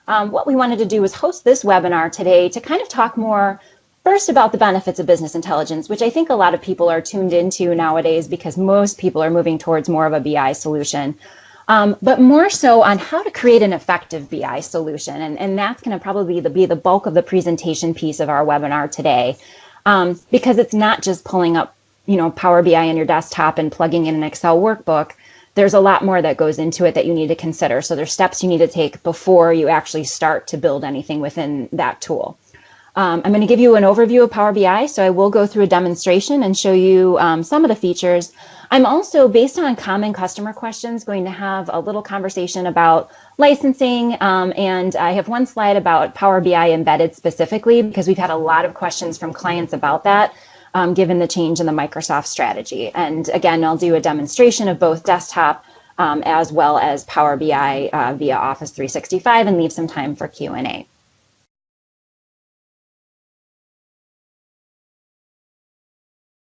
what we wanted to do was host this webinar today to kind of talk more first about the benefits of business intelligence, which I think a lot of people are tuned into nowadays because most people are moving towards more of a BI solution. But more so on how to create an effective BI solution. And that's going to probably be the bulk of the presentation piece of our webinar today, because it's not just pulling up, Power BI on your desktop and plugging in an Excel workbook. There's a lot more that goes into it that you need to consider. So there's steps you need to take before you actually start to build anything within that tool. I'm going to give you an overview of Power BI, so I will go through a demonstration and show you some of the features. I'm also, based on common customer questions, going to have a little conversation about licensing, and I have one slide about Power BI embedded specifically because we've had a lot of questions from clients about that, given the change in the Microsoft strategy. And again, I'll do a demonstration of both desktop as well as Power BI via Office 365 and leave some time for Q&A.